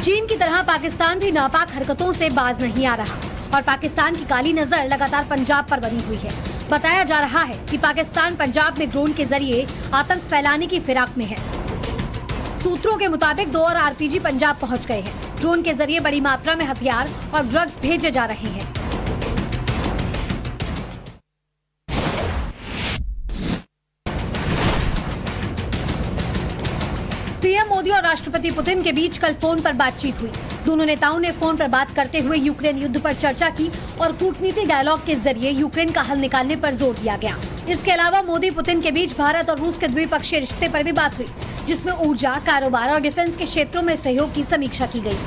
चीन की तरह पाकिस्तान भी नापाक हरकतों से बाज नहीं आ रहा और पाकिस्तान की काली नजर लगातार पंजाब पर बनी हुई है। बताया जा रहा है कि पाकिस्तान पंजाब में ड्रोन के जरिए आतंक फैलाने की फिराक में है। सूत्रों के मुताबिक 2 और आरपीजी पंजाब पहुंच गए हैं। ड्रोन के जरिए बड़ी मात्रा में हथियार और ड्रग्स भेजे जा रहे हैं। पीएम मोदी और राष्ट्रपति पुतिन के बीच कल फोन पर बातचीत हुई। दोनों नेताओं ने फोन पर बात करते हुए यूक्रेन युद्ध पर चर्चा की और कूटनीतिक डायलॉग के जरिए यूक्रेन का हल निकालने पर जोर दिया गया। इसके अलावा मोदी पुतिन के बीच भारत और रूस के द्विपक्षीय रिश्ते पर भी बात हुई, जिसमें ऊर्जा, कारोबार और डिफेंस के क्षेत्रों में सहयोग की समीक्षा की गई।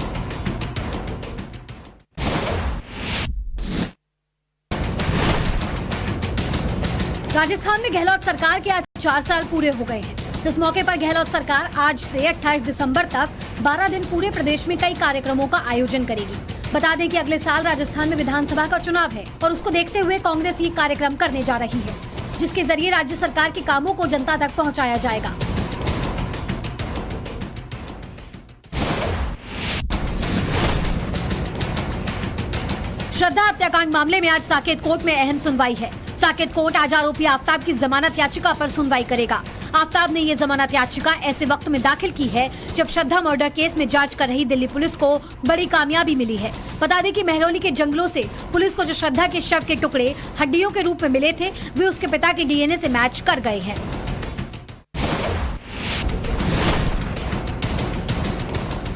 राजस्थान में गहलोत सरकार के आज 4 साल पूरे हो गए हैं। इस मौके पर गहलोत सरकार आज से 28 दिसंबर तक 12 दिन पूरे प्रदेश में कई कार्यक्रमों का आयोजन करेगी। बता दें कि अगले साल राजस्थान में विधानसभा का चुनाव है और उसको देखते हुए कांग्रेस ये कार्यक्रम करने जा रही है, जिसके जरिए राज्य सरकार के कामों को जनता तक पहुंचाया जाएगा। श्रद्धा हत्याकांड मामले में आज साकेत कोर्ट में अहम सुनवाई है। साकेत कोर्ट आज आरोपी आफ्ताब की जमानत याचिका पर सुनवाई करेगा। आफ्ताब ने ये जमानत याचिका ऐसे वक्त में दाखिल की है जब श्रद्धा मर्डर केस में जांच कर रही दिल्ली पुलिस को बड़ी कामयाबी मिली है। बता दें कि महरौली के जंगलों से पुलिस को जो श्रद्धा के शव के टुकड़े हड्डियों के रूप में मिले थे, वे उसके पिता के डीएनए से मैच कर गए हैं।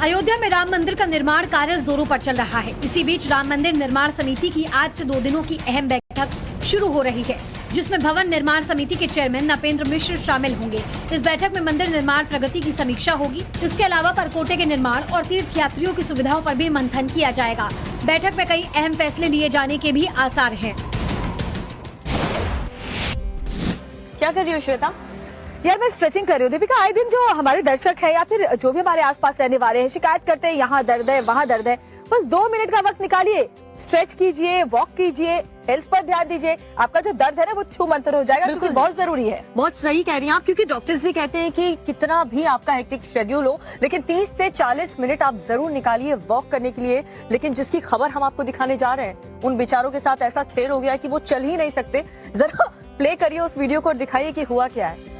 अयोध्या में राम मंदिर का निर्माण कार्य जोरों पर चल रहा है। इसी बीच राम मंदिर निर्माण समिति की आज से 2 दिनों की अहम बैठक शुरू हो रही है, जिसमें भवन निर्माण समिति के चेयरमैन नपेंद्र मिश्र शामिल होंगे। इस बैठक में मंदिर निर्माण प्रगति की समीक्षा होगी। इसके अलावा परकोटे के निर्माण और तीर्थ यात्रियों की सुविधाओं पर भी मंथन किया जाएगा। बैठक में कई अहम फैसले लिए जाने के भी आसार हैं। क्या कर रही हो श्वेता? यार मैं स्ट्रेचिंग कर रही हूँ दीपिका। आए दिन जो हमारे दर्शक है या फिर जो भी हमारे आसपास रहने वाले हैं शिकायत करते हैं, यहाँ दर्द है, वहाँ दर्द है। बस 2 मिनट का वक्त निकालिए, स्ट्रेच कीजिए, वॉक कीजिए, हेल्थ पर ध्यान दीजिए। आपका जो दर्द है ना वो छू मंतर हो जाएगा, क्योंकि बहुत जरूरी है। बहुत सही कह रही हैं आप, क्योंकि डॉक्टर्स भी कहते हैं कि कितना भी आपका हेक्टिक शेड्यूल हो, लेकिन 30 से 40 मिनट आप जरूर निकालिए वॉक करने के लिए। लेकिन जिसकी खबर हम आपको दिखाने जा रहे हैं, उन बेचारों के साथ ऐसा खेल हो गया कि वो चल ही नहीं सकते। जरा प्ले करिए उस वीडियो को और दिखाइए कि हुआ क्या है।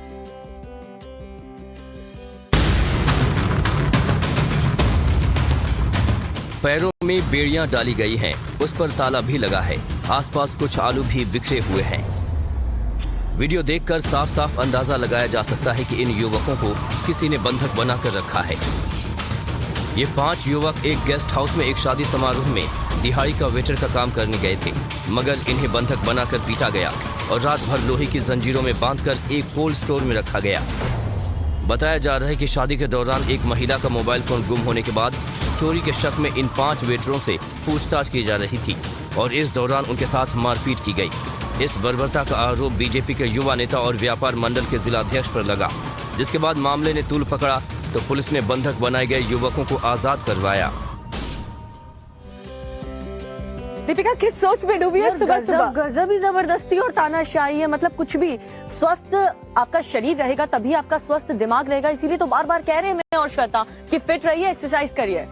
पैरों में बेड़ियां डाली गई हैं, उस पर ताला भी लगा है। आसपास कुछ आलू भी बिखरे हुए हैं। वीडियो देखकर साफ साफ अंदाजा लगाया जा सकता है कि इन युवकों को किसी ने बंधक बनाकर रखा है। ये 5 युवक एक गेस्ट हाउस में एक शादी समारोह में दिहाड़ी का वेटर का काम करने गए थे, मगर इन्हें बंधक बनाकर पीटा गया और रात भर लोहे की जंजीरों में बांधकर एक कोल्ड स्टोर में रखा गया। बताया जा रहा है कि शादी के दौरान एक महिला का मोबाइल फोन गुम होने के बाद चोरी के शक में इन 5 वेटरों से पूछताछ की जा रही थी और इस दौरान उनके साथ मारपीट की गई। इस बर्बरता का आरोप बीजेपी के युवा नेता और व्यापार मंडल के जिलाध्यक्ष पर लगा, जिसके बाद मामले ने तूल पकड़ा तो पुलिस ने बंधक बनाए गए युवकों को आजाद करवाया। दीपिका किस सोच में डूबी है सुबह सुबह? गजब ही जबरदस्ती और तानाशाही है। मतलब कुछ भी, स्वस्थ आपका शरीर रहेगा तभी आपका स्वस्थ दिमाग रहेगा। इसीलिए तो बार बार कह रहे हैं मैं और श्वेता कि फिट रहिए, एक्सरसाइज करिए।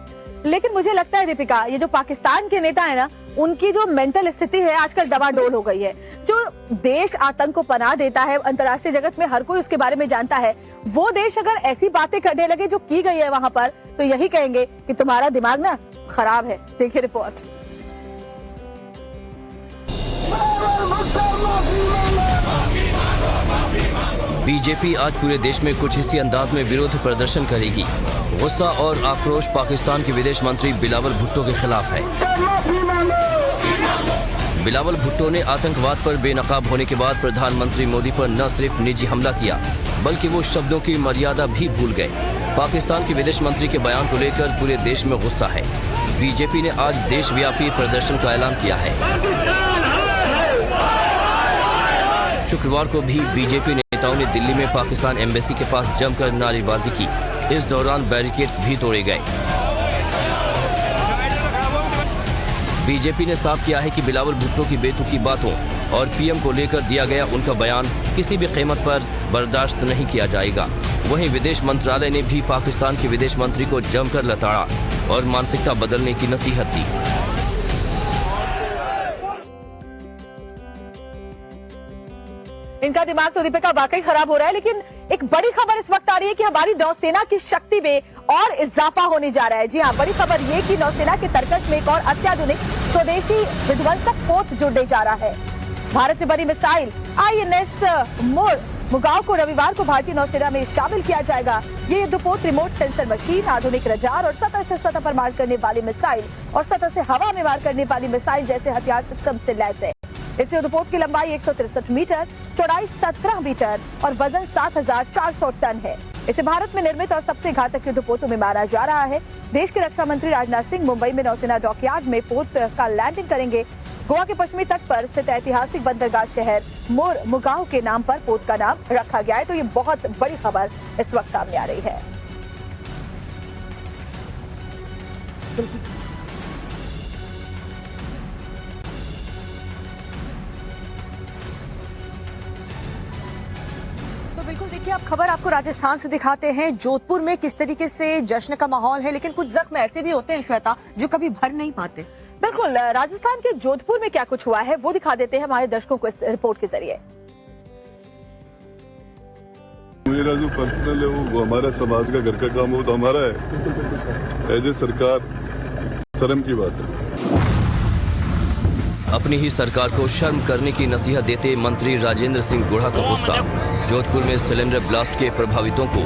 लेकिन मुझे लगता है दीपिका, ये जो पाकिस्तान के नेता है ना, उनकी जो मेंटल स्थिति है आजकल डवाडोल हो गई है। जो देश आतंक को पनाह देता है, अंतर्राष्ट्रीय जगत में हर कोई उसके बारे में जानता है, वो देश अगर ऐसी बातें करने लगे जो की गई है वहाँ पर, तो यही कहेंगे कि तुम्हारा दिमाग ना खराब है। देखिए रिपोर्ट। बीजेपी आज पूरे देश में कुछ इसी अंदाज में विरोध प्रदर्शन करेगी। गुस्सा और आक्रोश पाकिस्तान के विदेश मंत्री बिलावल भुट्टो के खिलाफ है। बिलावल भुट्टो ने आतंकवाद पर बेनकाब होने के बाद प्रधानमंत्री मोदी पर न सिर्फ निजी हमला किया, बल्कि वो शब्दों की मर्यादा भी भूल गए। पाकिस्तान के विदेश मंत्री के बयान को लेकर पूरे देश में गुस्सा है। बीजेपी ने आज देशव्यापी प्रदर्शन का ऐलान किया है। शुक्रवार को भी बीजेपी नेताओं ने दिल्ली में पाकिस्तान एम्बेसी के पास जमकर नारेबाजी की। इस दौरान बैरिकेड्स भी तोड़े गए। बीजेपी ने साफ किया है कि बिलावल भुट्टो की बेतुकी बातों और पीएम को लेकर दिया गया उनका बयान किसी भी कीमत पर बर्दाश्त नहीं किया जाएगा। वहीं विदेश मंत्रालय ने भी पाकिस्तान के विदेश मंत्री को जमकर लताड़ा और मानसिकता बदलने की नसीहत दी। इनका दिमाग तो दीपिका वाकई खराब हो रहा है, लेकिन एक बड़ी खबर इस वक्त आ रही है कि हमारी नौसेना की शक्ति में और इजाफा होने जा रहा है। जी हाँ, बड़ी खबर ये कि नौसेना के तरकश में एक और अत्याधुनिक स्वदेशी विध्वंसक पोत जुड़ने जा रहा है। भारत में बनी मिसाइल INS मुगाव को रविवार को भारतीय नौसेना में शामिल किया जाएगा। ये युद्धपोत रिमोट सेंसर मशीन, आधुनिक रडार और सतह से सतह पर मार करने वाली मिसाइल और सतह से हवा में मार करने वाली मिसाइल जैसे हथियार सिस्टम से लैस है। इस युद्धपोत की लंबाई 163 मीटर, चौड़ाई 17 मीटर और वजन 7,400 टन है। इसे भारत में निर्मित और सबसे घातक युद्धपोतों में माना जा रहा है। देश के रक्षा मंत्री राजनाथ सिंह मुंबई में नौसेना डॉकयार्ड में पोत का लैंडिंग करेंगे। गोवा के पश्चिमी तट पर स्थित ऐतिहासिक बंदरगाह शहर मुगाव के नाम पर पोत का नाम रखा गया है। तो ये बहुत बड़ी खबर इस वक्त सामने आ रही है। तो बिल्कुल देखिए, अब खबर आपको राजस्थान से दिखाते हैं। जोधपुर में किस तरीके से जश्न का माहौल है, लेकिन कुछ जख्म ऐसे भी होते हैं श्वेता जो कभी भर नहीं पाते। बिल्कुल, राजस्थान के जोधपुर में क्या कुछ हुआ है वो दिखा देते हैं हमारे दर्शकों को इस रिपोर्ट के जरिए। मेरा जो पर्सनल है वो हमारा समाज का घर का काम हो तो हमारा है। एज ए सरकार शर्म की बात है। अपनी ही सरकार को शर्म करने की नसीहत देते मंत्री राजेंद्र सिंह गुढ़ा का गुस्सा। जोधपुर में सिलेंडर ब्लास्ट के प्रभावितों को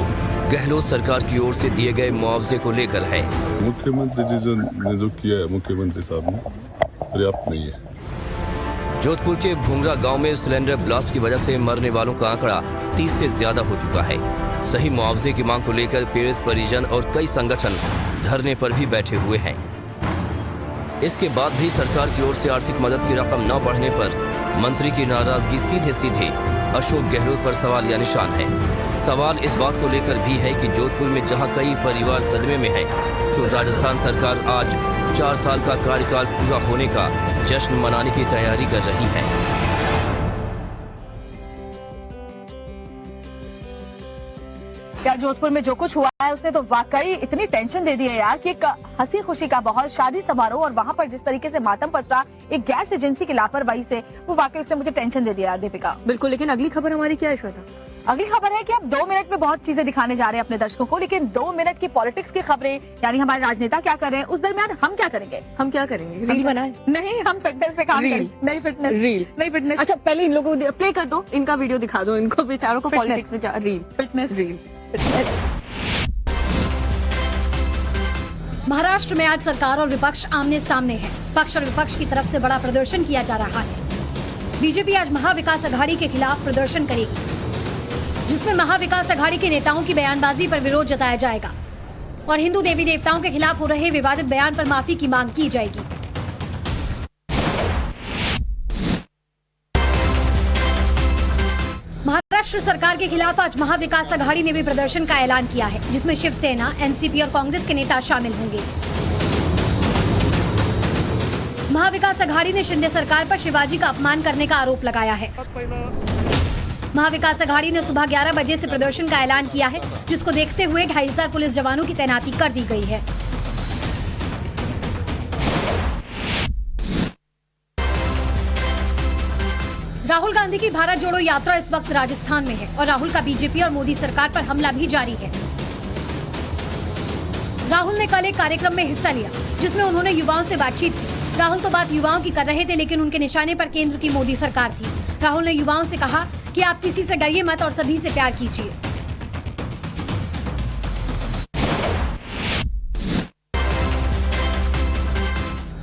गहलोत सरकार की ओर से दिए गए मुआवजे को लेकर है। मुख्यमंत्री जी ने जो किया है, मुख्यमंत्री साहब ने, पर्याप्त नहीं है। जोधपुर के भूंगरा गांव में सिलेंडर ब्लास्ट की वजह से मरने वालों का आंकड़ा 30 से ज्यादा हो चुका है। सही मुआवजे की मांग को लेकर पीड़ित परिजन और कई संगठन धरने पर भी बैठे हुए हैं। इसके बाद भी सरकार की ओर से आर्थिक मदद की रकम न बढ़ने पर मंत्री की नाराजगी सीधे सीधे अशोक गहलोत पर सवाल या निशान है। सवाल इस बात को लेकर भी है कि जोधपुर में जहां कई परिवार सदमे में हैं, तो राजस्थान सरकार आज 4 साल का कार्यकाल पूरा होने का जश्न मनाने की तैयारी कर रही है। यार, जोधपुर में जो कुछ हुआ है उसने तो वाकई इतनी टेंशन दे दी है यार कि एक हंसी खुशी का माहौल, शादी समारोह और वहाँ पर जिस तरीके से मातम पसरा एक गैस एजेंसी की लापरवाही से, वो वाकई उसने मुझे टेंशन दे दिया यार दीपिका। बिल्कुल, लेकिन अगली खबर हमारी क्या है श्वेता? अगली खबर है कि अब 2 मिनट में बहुत चीजें दिखाने जा रहे हैं अपने दर्शकों को, लेकिन 2 मिनट की पॉलिटिक्स की खबरें, यानी हमारे राजनेता क्या कर रहे हैं, उस दरमियान हम क्या करेंगे? हम क्या करेंगे? रील बनाए? नहीं, हम फिटनेस पे काम करेंगे। नहीं फिटनेस, रील नहीं फिटनेस। अच्छा, पहले इन लोगों को प्ले कर दो, इनका वीडियो दिखा दो, इनको बेचारों को पॉलिटिक्स से रील फिटनेस रील। महाराष्ट्र में आज सरकार और विपक्ष आमने सामने है। पक्ष और विपक्ष की तरफ से बड़ा प्रदर्शन किया जा रहा है। बीजेपी आज महाविकास अघाड़ी के खिलाफ प्रदर्शन करेगी, जिसमें महाविकास अघाड़ी के नेताओं की बयानबाजी पर विरोध जताया जाएगा और हिंदू देवी देवताओं के खिलाफ हो रहे विवादित बयान पर माफी की मांग की जाएगी। महाराष्ट्र सरकार के खिलाफ आज महाविकास अघाड़ी ने भी प्रदर्शन का ऐलान किया है, जिसमें शिवसेना, एनसीपी और कांग्रेस के नेता शामिल होंगे। महाविकास अघाड़ी ने शिंदे सरकार पर शिवाजी का अपमान करने का आरोप लगाया है। महाविकास अघाड़ी ने सुबह 11 बजे से प्रदर्शन का ऐलान किया है, जिसको देखते हुए 2500 पुलिस जवानों की तैनाती कर दी गई है। राहुल गांधी की भारत जोड़ो यात्रा इस वक्त राजस्थान में है और राहुल का बीजेपी और मोदी सरकार पर हमला भी जारी है। राहुल ने कल एक कार्यक्रम में हिस्सा लिया, जिसमें उन्होंने युवाओं से बातचीत की। राहुल तो बात युवाओं की कर रहे थे, लेकिन उनके निशाने पर केंद्र की मोदी सरकार थी। राहुल ने युवाओं से कहा कि आप किसी से डरिए मत और सभी से प्यार कीजिए।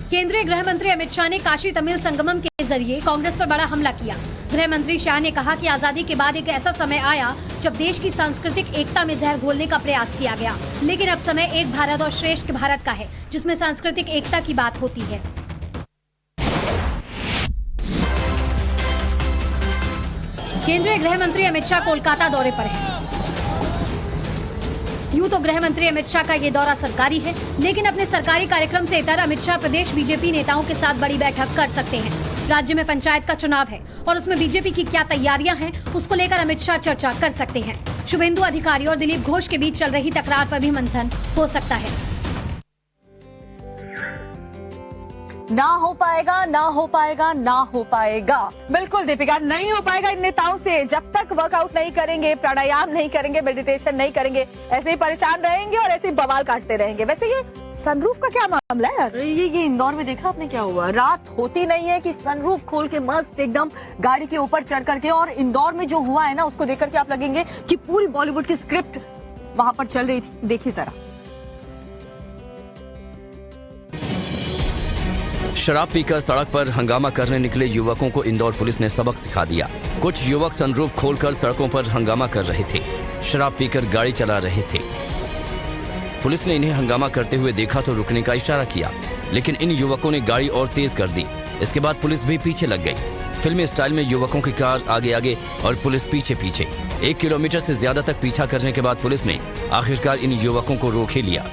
केंद्रीय गृह मंत्री अमित शाह ने काशी तमिल संगमम के जरिए कांग्रेस पर बड़ा हमला किया। गृह मंत्री शाह ने कहा कि आजादी के बाद एक ऐसा समय आया जब देश की सांस्कृतिक एकता में जहर घोलने का प्रयास किया गया, लेकिन अब समय एक भारत और श्रेष्ठ भारत का है, जिसमें सांस्कृतिक एकता की बात होती है। केंद्रीय गृह मंत्री अमित शाह कोलकाता दौरे पर हैं। यूं तो गृह मंत्री अमित शाह का ये दौरा सरकारी है, लेकिन अपने सरकारी कार्यक्रम से इतर अमित शाह प्रदेश बीजेपी नेताओं के साथ बड़ी बैठक कर सकते हैं। राज्य में पंचायत का चुनाव है और उसमें बीजेपी की क्या तैयारियां हैं, उसको लेकर अमित शाह चर्चा कर सकते हैं। शुभेंदु अधिकारी और दिलीप घोष के बीच चल रही तकरार पर भी मंथन हो सकता है। ना हो पाएगा, ना हो पाएगा, ना हो पाएगा। बिल्कुल दीपिका, नहीं हो पाएगा इन नेताओं से। जब तक वर्कआउट नहीं करेंगे, प्राणायाम नहीं करेंगे, मेडिटेशन नहीं करेंगे, ऐसे ही परेशान रहेंगे और ऐसे ही बवाल काटते रहेंगे। वैसे ये सनरूफ का क्या मामला है यार? ये इंदौर में देखा आपने क्या हुआ? रात होती नहीं है कि सनरूफ खोल के मस्त एकदम गाड़ी के ऊपर चढ़ करके, और इंदौर में जो हुआ है ना, उसको देख करके आप लगेंगे कि पूरी बॉलीवुड की स्क्रिप्ट वहां पर चल रही थी। देखिए जरा। शराब पीकर सड़क पर हंगामा करने निकले युवकों को इंदौर पुलिस ने सबक सिखा दिया। कुछ युवक सनरूफ खोलकर सड़कों पर हंगामा कर रहे थे, शराब पीकर गाड़ी चला रहे थे। पुलिस ने इन्हें हंगामा करते हुए देखा तो रुकने का इशारा किया, लेकिन इन युवकों ने गाड़ी और तेज कर दी। इसके बाद पुलिस भी पीछे लग गई। फिल्मी स्टाइल में युवकों की कार आगे आगे और पुलिस पीछे पीछे। 1 किलोमीटर से ज्यादा तक पीछा करने के बाद पुलिस ने आखिरकार इन युवकों को रोक ही लिया।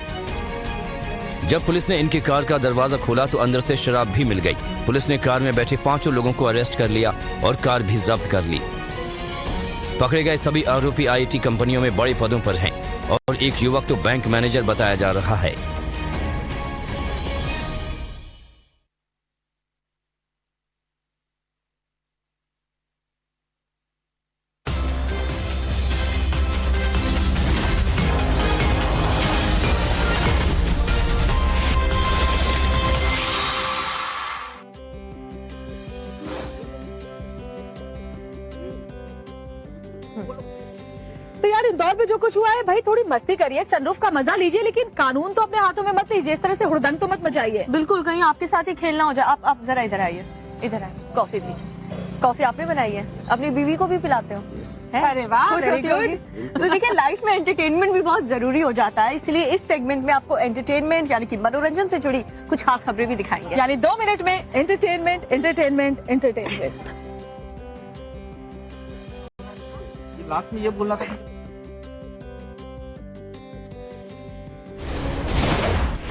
जब पुलिस ने इनकी कार का दरवाजा खोला तो अंदर से शराब भी मिल गई। पुलिस ने कार में बैठे 5 लोगों को अरेस्ट कर लिया और कार भी जब्त कर ली। पकड़े गए सभी आरोपी आईटी कंपनियों में बड़े पदों पर हैं और एक युवक तो बैंक मैनेजर बताया जा रहा है। तो यार इंदौर में जो कुछ हुआ है, भाई थोड़ी मस्ती करिए, सनरूफ का मजा लीजिए, लेकिन कानून तो अपने हाथों में मत लीजिए। इस तरह से हुड़दंग तो मत मचाइए। बिल्कुल, कहीं आपके साथ ही खेलना हो जाए। आप जरा इधर आइए, इधर आइए। कॉफी पीजिए। कॉफी आपने बनाई है? अपनी बीवी को भी पिलाते हो? अरे वाह, वेरी गुड। तो देखिए, लाइफ में एंटरटेनमेंट भी बहुत जरूरी हो जाता है, इसलिए इस सेगमेंट में आपको एंटरटेनमेंट यानी कि मनोरंजन से जुड़ी कुछ खास खबरें भी दिखाएंगे। यानी 2 मिनट में एंटरटेनमेंट एंटरटेनमेंट एंटरटेनमेंट। लास्ट में ये बोलना था।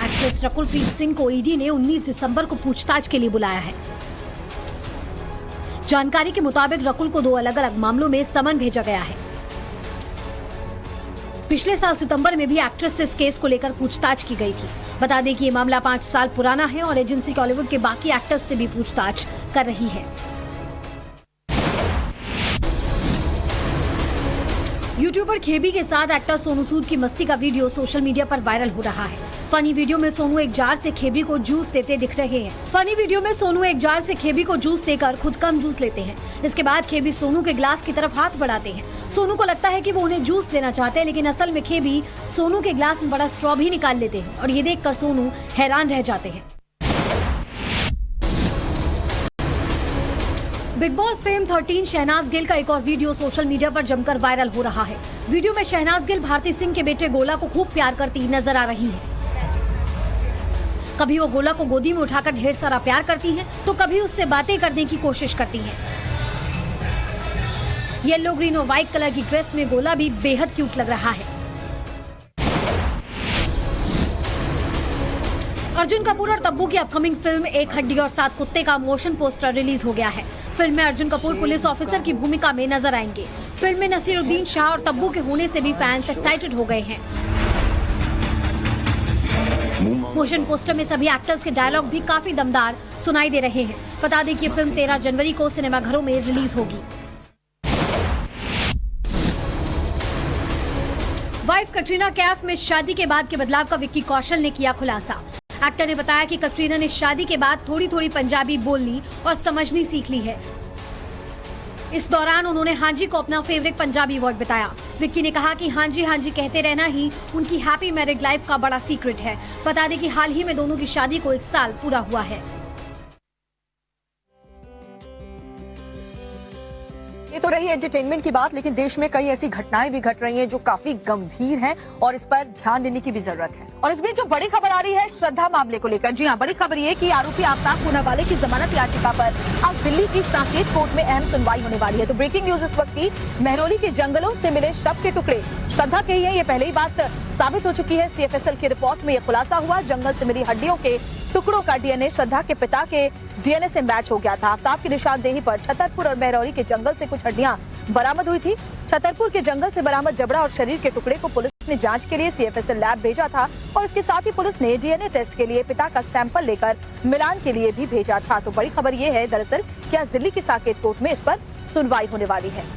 एक्ट्रेस रकुलप्रीत सिंह को ईडी ने 19 दिसंबर को पूछताछ के लिए बुलाया है। जानकारी के मुताबिक रकुल को 2 अलग-अलग मामलों में समन भेजा गया है। पिछले साल सितंबर में भी एक्ट्रेस से इस केस को लेकर पूछताछ की गई थी। बता दें कि ये मामला 5 साल पुराना है और एजेंसी बॉलीवुड के बाकी एक्टर्स से भी पूछताछ कर रही है। यूट्यूबर खेबी के साथ एक्टर सोनू सूद की मस्ती का वीडियो सोशल मीडिया पर वायरल हो रहा है। फनी वीडियो में सोनू एक जार से खेबी को जूस देते दिख रहे हैं। फनी वीडियो में सोनू एक जार से खेबी को जूस देकर खुद कम जूस लेते हैं। इसके बाद खेबी सोनू के ग्लास की तरफ हाथ बढ़ाते हैं। सोनू को लगता है कि वो उन्हें जूस देना चाहते हैं, लेकिन असल में खेबी सोनू के ग्लास में बड़ा स्ट्रॉ भी निकाल लेते हैं और ये देखकर सोनू हैरान रह जाते हैं। Bigg Boss fame 13 Shehnaaz Gill का एक और वीडियो सोशल मीडिया पर जमकर वायरल हो रहा है। वीडियो में शहनाज गिल भारती सिंह के बेटे गोला को खूब प्यार करती नजर आ रही है। कभी वो गोला को गोदी में उठाकर ढेर सारा प्यार करती हैं, तो कभी उससे बातें करने की कोशिश करती हैं। येलो, ग्रीन और व्हाइट कलर की ड्रेस में गोला भी बेहद क्यूट लग रहा है। अर्जुन कपूर और तब्बू की अपकमिंग फिल्म एक हड्डी और 7 कुत्ते का मोशन पोस्टर रिलीज हो गया है। फिल्म में अर्जुन कपूर पुलिस ऑफिसर की भूमिका में नजर आएंगे। फिल्म में नसीरुद्दीन शाह और तब्बू के होने से भी फैंस एक्साइटेड हो गए हैं। मोशन पोस्टर में सभी एक्टर्स के डायलॉग भी काफी दमदार सुनाई दे रहे हैं। बता दें कि ये फिल्म 13 जनवरी को सिनेमाघरों में रिलीज होगी। वाइफ कटरीना कैफ में शादी के बाद के बदलाव का विक्की कौशल ने किया खुलासा। एक्टर ने बताया कि कटरीना ने शादी के बाद थोड़ी थोड़ी पंजाबी बोलनी और समझनी सीख ली है। इस दौरान उन्होंने हाँ जी को अपना फेवरेट पंजाबी वर्ड बताया। विक्की ने कहा कि हाँ जी कहते रहना ही उनकी हैप्पी मैरिड लाइफ का बड़ा सीक्रेट है। बता दें कि हाल ही में दोनों की शादी को 1 साल पूरा हुआ है। ये तो रही एंटरटेनमेंट की बात, लेकिन देश में कई ऐसी घटनाएं भी घट रही हैं जो काफी गंभीर हैं और इस पर ध्यान देने की भी जरूरत है। और इसमें जो बड़ी खबर आ रही है श्रद्धा मामले को लेकर। जी हाँ, बड़ी खबर ये कि आरोपी आफ्ताब पूनावाला की जमानत याचिका पर अब दिल्ली की साकेत कोर्ट में अहम सुनवाई होने वाली है। तो ब्रेकिंग न्यूज इस वक्त की, महरौली के जंगलों से मिले शव के टुकड़े श्रद्धा के ही है। ये पहले ही बात साबित हो चुकी है। CFSL की रिपोर्ट में ये खुलासा हुआ। जंगल से मिली हड्डियों के टुकड़ों का डीएनए श्रद्धा के पिता के डीएनए से मैच हो गया था। आफ्ताब की निशानदेही पर छतरपुर और महरौली के जंगल से कुछ हड्डियां बरामद हुई थी। छतरपुर के जंगल से बरामद जबड़ा और शरीर के टुकड़े को पुलिस ने जांच के लिए सीएफएसएल लैब भेजा था और इसके साथ ही पुलिस ने डीएनए टेस्ट के लिए पिता का सैंपल लेकर मिलान के लिए भी भेजा था। तो बड़ी खबर ये है दरअसल कि आज दिल्ली की साकेत कोर्ट में इस पर सुनवाई होने वाली है।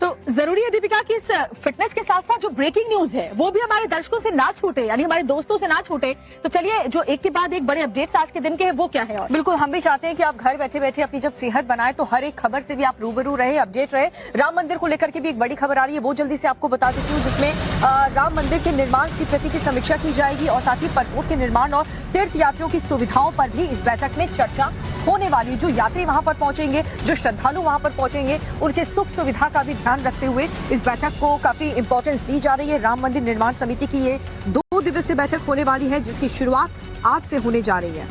तो जरूरी है दीपिका कि इस फिटनेस के साथ साथ जो ब्रेकिंग न्यूज है वो भी हमारे दर्शकों से ना छूटे, यानी हमारे दोस्तों से ना छूटे। तो चलिए जो एक के बाद एक बड़े अपडेट्स आज के दिन के हैं वो क्या है। और बिल्कुल हम भी चाहते हैं कि आप घर बैठे बैठे अपनी जब सेहत बनाए तो हर एक खबर से भी आप रूबरू रहे, अपडेट रहे। राम मंदिर को लेकर के भी एक बड़ी खबर आ रही है, वो जल्दी से आपको बता देती हूँ, जिसमें राम मंदिर के निर्माण की प्रगति की समीक्षा की जाएगी और साथ ही परकोट के निर्माण और तीर्थ यात्रियों की सुविधाओं पर भी इस बैठक में चर्चा होने वाली है। जो यात्री वहां पर पहुंचेंगे, जो श्रद्धालु वहां पर पहुंचेंगे, उनके सुख सुविधा का भी ध्यान रखते हुए इस बैठक को काफी इंपॉर्टेंस दी जा रही है। राम मंदिर निर्माण समिति की ये 2 दिवसीय बैठक होने वाली है, जिसकी शुरुआत आज से होने जा रही है।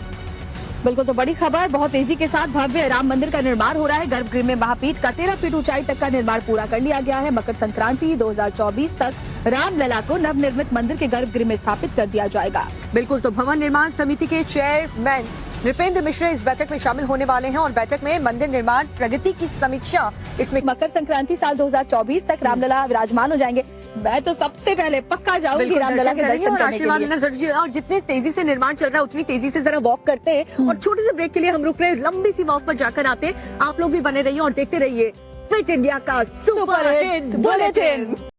बिल्कुल, तो बड़ी खबर, बहुत तेजी के साथ भव्य राम मंदिर का निर्माण हो रहा है। गर्भगृह में महापीठ का 13 फीट ऊंचाई तक का निर्माण पूरा कर लिया गया है। मकर संक्रांति 2024 तक रामलला को नवनिर्मित मंदिर के गर्भगृह में स्थापित कर दिया जाएगा। बिल्कुल, तो भवन निर्माण समिति के चेयरमैन नृपेंद्र मिश्र इस बैठक में शामिल होने वाले हैं और बैठक में मंदिर निर्माण प्रगति की समीक्षा, इसमें मकर संक्रांति साल 2024 तक रामलला विराजमान हो जाएंगे। मैं तो सबसे पहले पक्का जाऊंगी रामलला के दर्शन और आशीर्वाद लेना जरूरी है। और जितने तेजी से निर्माण चल रहा है उतनी तेजी से जरा वॉक करते हैं और छोटे से ब्रेक के लिए हम रुक रहे हैं, लंबी सी वॉक पर जाकर आते हैं। आप लोग भी बने रहिए और देखते रहिए फिट इंडिया का सुपर हिट बुलेटिन।